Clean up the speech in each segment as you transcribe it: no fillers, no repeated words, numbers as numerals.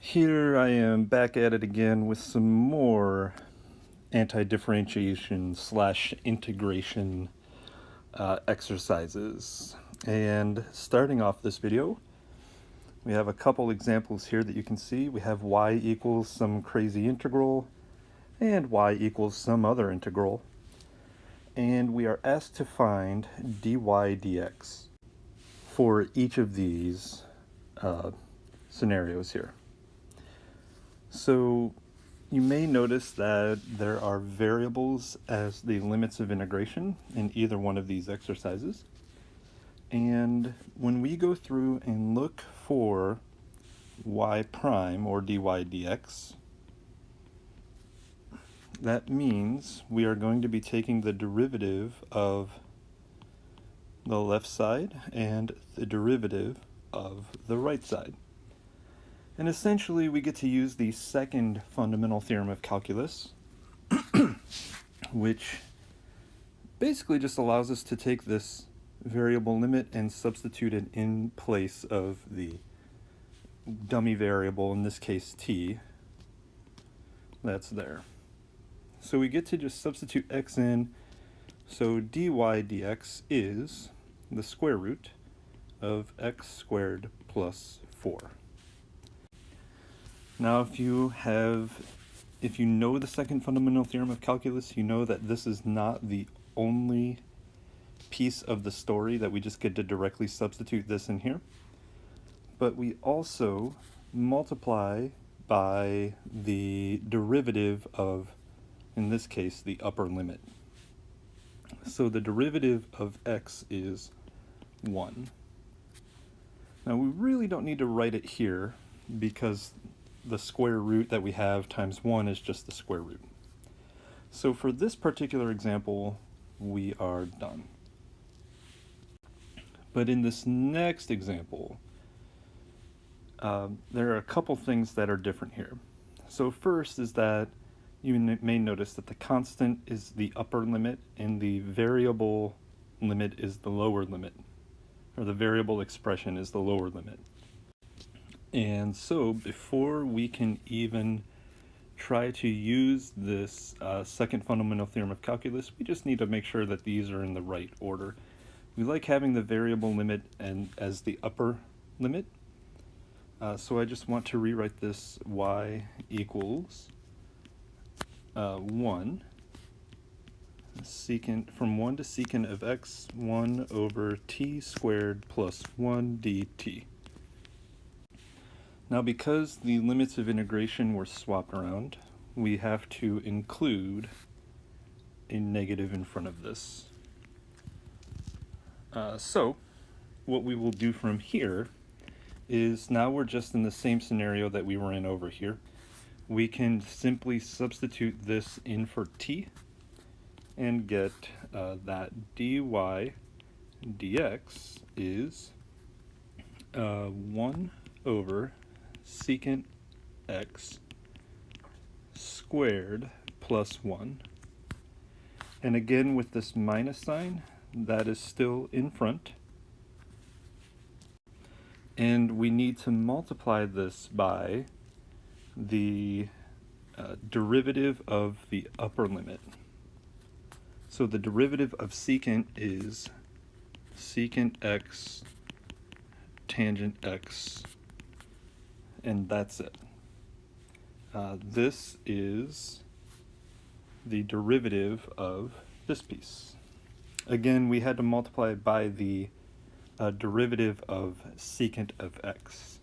Here I am back at it again with some more anti-differentiation slash integration exercises. And starting off this video, we have a couple examples here that you can see. We have y equals some crazy integral and y equals some other integral. And we are asked to find dy dx for each of these scenarios here. So you may notice that there are variables as the limits of integration in either one of these exercises. And when we go through and look for y prime or dy dx, that means we are going to be taking the derivative of the left side and the derivative of the right side. And essentially we get to use the second fundamental theorem of calculus, which basically just allows us to take this variable limit and substitute it in place of the dummy variable, in this case t, that's there. So we get to just substitute x in, so dy dx is the square root of x squared plus 4. Now if you know the second fundamental theorem of calculus, you know that this is not the only piece of the story that we just get to directly substitute this in here. But we also multiply by the derivative of, in this case, the upper limit. So the derivative of x is 1. Now we really don't need to write it here because the square root that we have times 1 is just the square root. So for this particular example, we are done. But in this next example, there are a couple things that are different here. So first is that you may notice that the constant is the upper limit and the variable limit is the lower limit, or the variable expression is the lower limit. And so before we can even try to use this second fundamental theorem of calculus, we just need to make sure that these are in the right order. We like having the variable limit and as the upper limit. So I just want to rewrite this y equals 1 secant, from 1 to secant of x, 1 over t squared plus 1 dt. Now because the limits of integration were swapped around, we have to include a negative in front of this. So what we will do from here is, now we're just in the same scenario that we were in over here. We can simply substitute this in for t and get that dy dx is 1 over secant x squared plus 1. And again with this minus sign, that is still in front. And we need to multiply this by the derivative of the upper limit. So the derivative of secant is secant x tangent x, and that's it. This is the derivative of this piece. Again, we had to multiply by the derivative of secant of x.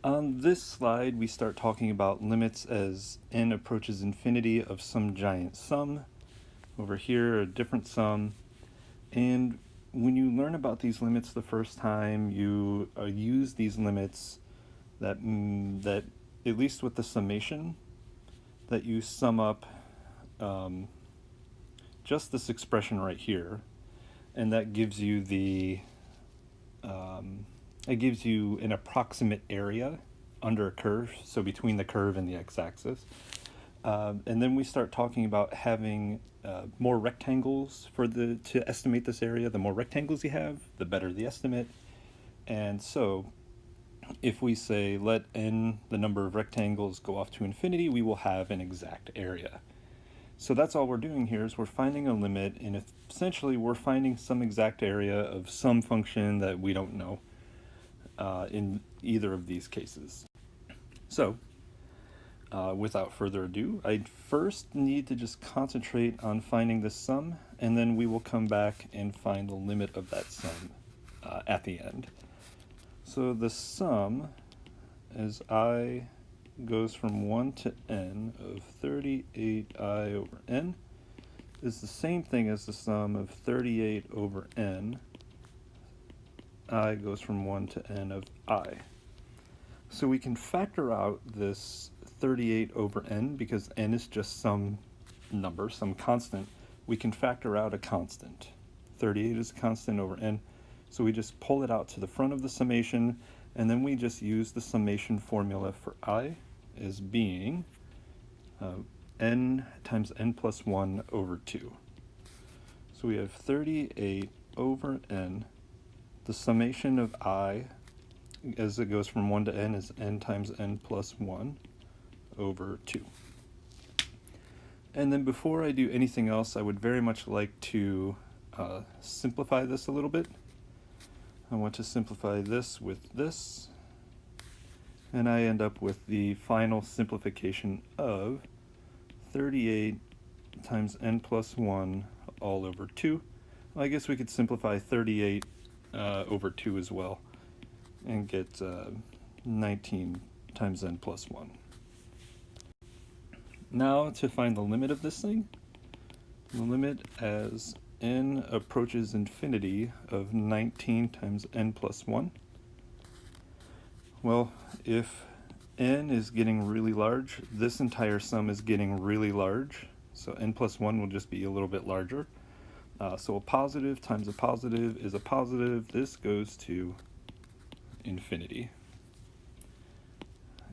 On this slide, we start talking about limits as n approaches infinity of some giant sum. Over here, a different sum. And when you learn about these limits the first time, you use these limits that at least with the summation, that you sum up just this expression right here, and that gives you the it gives you an approximate area under a curve, so between the curve and the x-axis. And then we start talking about having more rectangles to estimate this area. The more rectangles you have, the better the estimate. And so if we say let n, the number of rectangles, go off to infinity, we will have an exact area. So that's all we're doing here is we're finding a limit, and essentially we're finding some exact area of some function that we don't know in either of these cases. So without further ado, I first need to just concentrate on finding the sum, and then we will come back and find the limit of that sum at the end. So the sum, as I goes from 1 to n of 38i over n, is the same thing as the sum of 38 over n. I goes from 1 to n of I. So we can factor out this 38 over n because n is just some number, some constant. We can factor out a constant. 38 is a constant over n. So we just pull it out to the front of the summation, and then we just use the summation formula for I as being n times n plus 1 over 2. So we have 38 over n. The summation of I, as it goes from 1 to n, is n times n plus 1 over 2. And then before I do anything else, I would very much like to simplify this a little bit. I want to simplify this with this, and I end up with the final simplification of 38 times n plus 1 all over 2. Well, I guess we could simplify 38 over 2 as well and get 19 times n plus 1. Now to find the limit of this thing, the limit as n approaches infinity of 19 times n plus 1. Well, if n is getting really large, this entire sum is getting really large, so n plus 1 will just be a little bit larger. So a positive times a positive is a positive. This goes to infinity.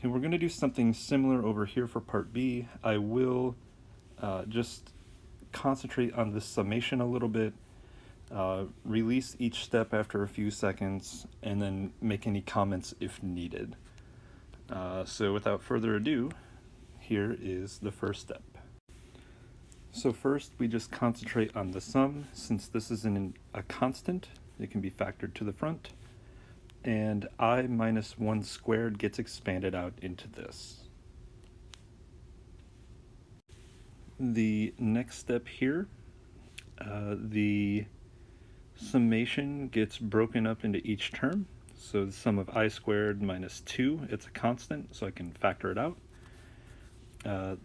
And we're going to do something similar over here for part B. I will just concentrate on this summation a little bit, release each step after a few seconds, and then make any comments if needed. So without further ado, here is the first step. So first we just concentrate on the sum. Since this is a constant, it can be factored to the front, and I minus 1 squared gets expanded out into this. The next step here, the summation gets broken up into each term. So the sum of I squared minus 2, it's a constant, so I can factor it out.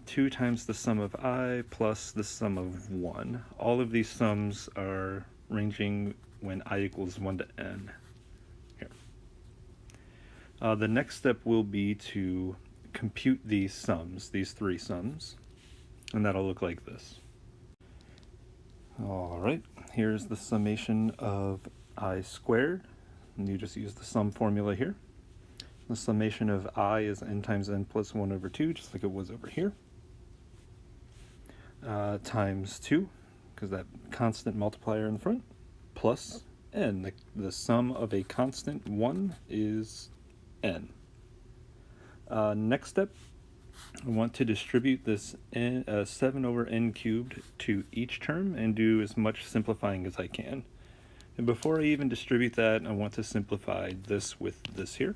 2 times the sum of I plus the sum of 1. All of these sums are ranging when I equals 1 to n. Here. The next step will be to compute these sums, these three sums, and that'll look like this. Alright, here's the summation of I squared, and you just use the sum formula here. The summation of I is n times n plus 1 over 2, just like it was over here, times 2, because that constant multiplier in the front, plus n. The sum of a constant 1 is n. Next step, I want to distribute this 7 over n cubed to each term and do as much simplifying as I can. And before I even distribute that, I want to simplify this with this here.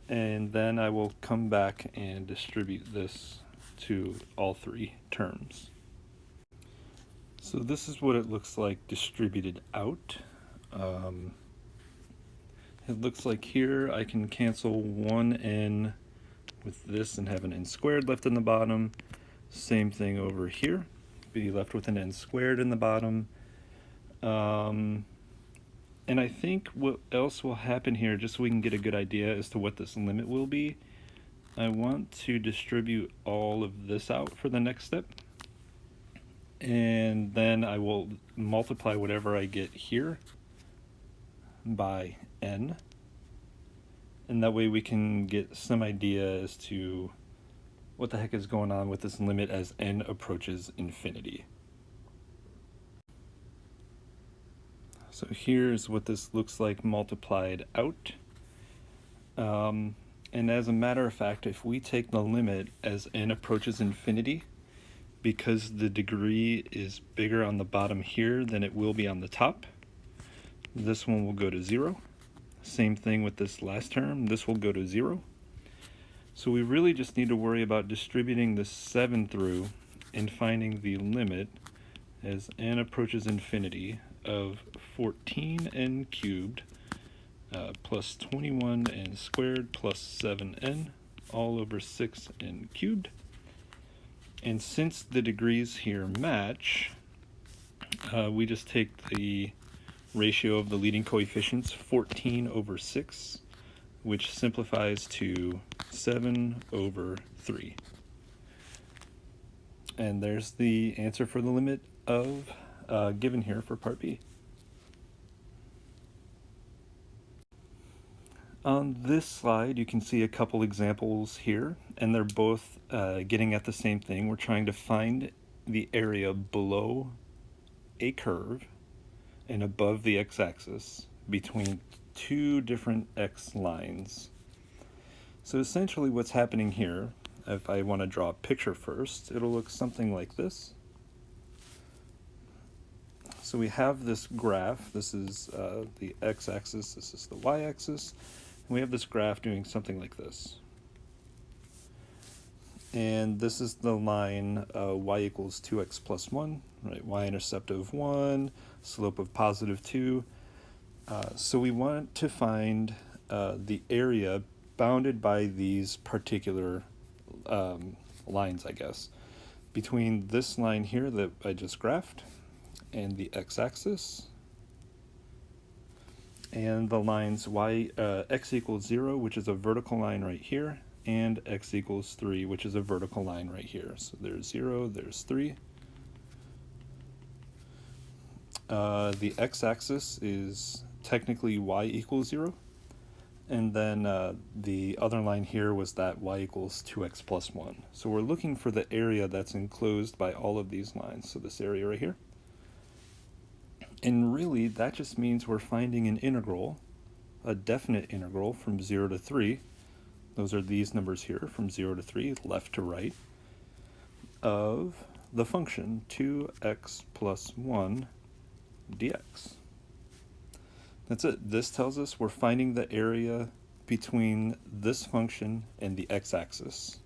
And then I will come back and distribute this to all three terms. So this is what it looks like distributed out. It looks like here I can cancel 1n with this and have an n squared left in the bottom. Same thing over here. Be left with an n squared in the bottom. And I think what else will happen here, just so we can get a good idea as to what this limit will be, I want to distribute all of this out for the next step. And then I will multiply whatever I get here by n. And that way we can get some idea as to what the heck is going on with this limit as n approaches infinity. So here's what this looks like multiplied out. And as a matter of fact, if we take the limit as n approaches infinity, because the degree is bigger on the bottom here than it will be on the top, this one will go to 0. Same thing with this last term, this will go to 0. So we really just need to worry about distributing the 7 through and finding the limit as n approaches infinity of 14n cubed plus 21n squared plus 7n all over 6n cubed. And since the degrees here match, we just take the ratio of the leading coefficients, 14 over 6, which simplifies to 7 over 3. And there's the answer for the limit of given here for part B. On this slide, you can see a couple examples here, and they're both getting at the same thing. We're trying to find the area below a curve and above the x-axis between two different x lines. So essentially what's happening here, if I want to draw a picture first, it'll look something like this. So we have this graph. This is the x-axis, this is the y-axis. We have this graph doing something like this. And this is the line y equals 2x plus 1, right? Y-intercept of 1, slope of positive 2. So we want to find the area bounded by these particular lines, I guess, between this line here that I just graphed and the x-axis, and the lines x equals 0, which is a vertical line right here, and x equals 3, which is a vertical line right here. So there's 0, there's 3. The x-axis is technically y equals 0, and then the other line here was that y equals 2x plus 1. So we're looking for the area that's enclosed by all of these lines, so this area right here. And really, that just means we're finding an integral, a definite integral from 0 to 3. Those are these numbers here, from 0 to 3, left to right, of the function 2x plus 1 dx. That's it. This tells us we're finding the area between this function and the x-axis,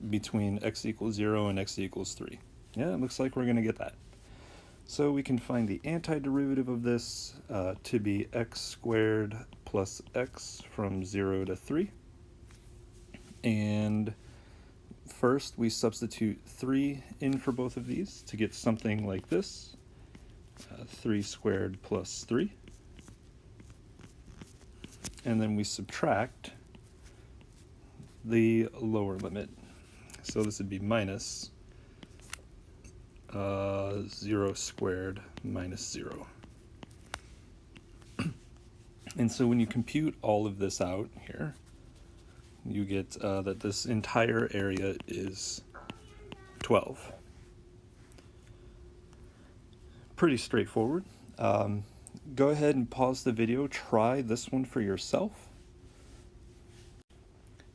between x equals 0 and x equals 3. Yeah, it looks like we're going to get that. So we can find the antiderivative of this to be x squared plus x from 0 to 3. And first we substitute 3 in for both of these to get something like this. 3 squared plus 3. And then we subtract the lower limit. So this would be minus 0 squared minus 0. And so when you compute all of this out here, you get that this entire area is 12. Pretty straightforward. Go ahead and pause the video, try this one for yourself.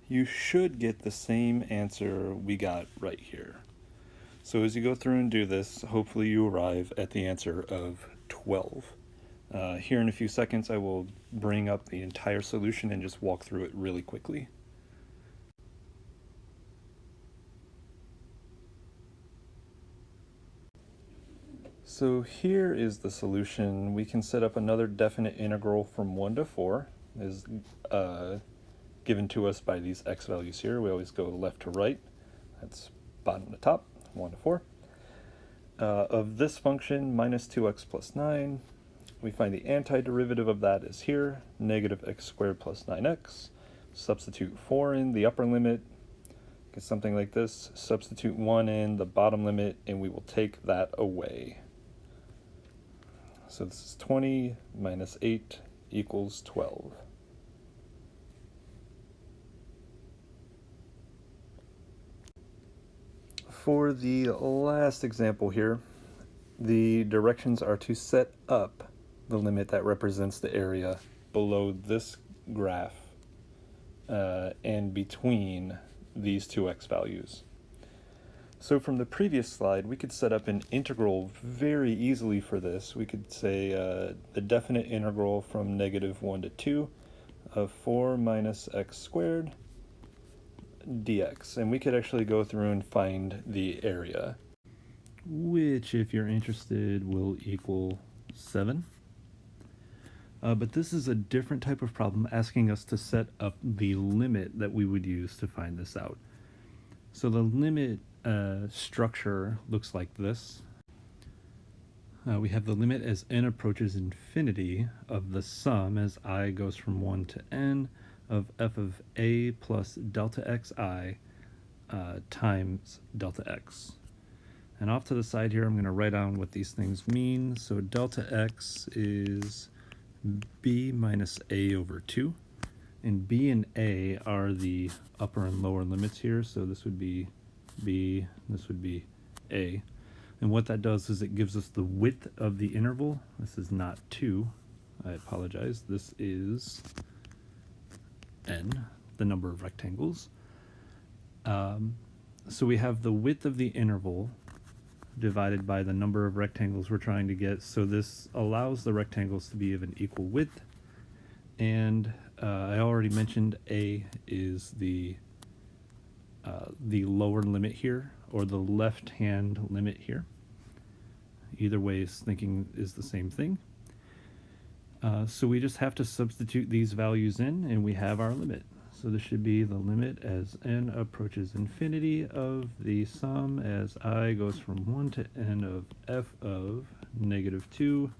You should get the same answer we got right here. So as you go through and do this, hopefully you arrive at the answer of 12. Here in a few seconds I will bring up the entire solution and just walk through it really quickly. So here is the solution. We can set up another definite integral from 1 to 4, is given to us by these x values here. We always go left to right. That's bottom to top, 1 to 4. Of this function, minus 2x plus 9, we find the antiderivative of that is here, negative x squared plus 9x. Substitute 4 in the upper limit, get something like this. Substitute 1 in the bottom limit, and we will take that away. So this is 20 minus 8 equals 12. For the last example here, the directions are to set up the limit that represents the area below this graph and between these two x values. So from the previous slide, we could set up an integral very easily for this. We could say the definite integral from -1 to 2 of 4 minus x squared dx. And we could actually go through and find the area, which, if you're interested, will equal 7. But this is a different type of problem asking us to set up the limit that we would use to find this out. So the limit structure looks like this. We have the limit as n approaches infinity of the sum as I goes from 1 to n of f of a plus delta xi times delta x. And off to the side here, I'm going to write down what these things mean. So delta x is b minus a over 2. And b and a are the upper and lower limits here. So this would be b, this would be a. And what that does is it gives us the width of the interval. This is not 2. I apologize. This is n, the number of rectangles. So we have the width of the interval divided by the number of rectangles we're trying to get. So this allows the rectangles to be of an equal width. And I already mentioned a is the lower limit here, or the left-hand limit here. Either way is the same thing. So we just have to substitute these values in, and we have our limit. So this should be the limit as n approaches infinity of the sum as I goes from 1 to n of f of -2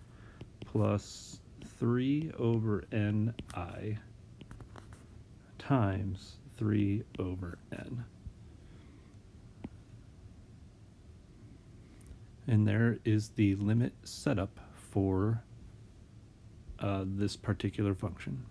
plus 3 over ni times 3 over n. And there is the limit setup for this particular function.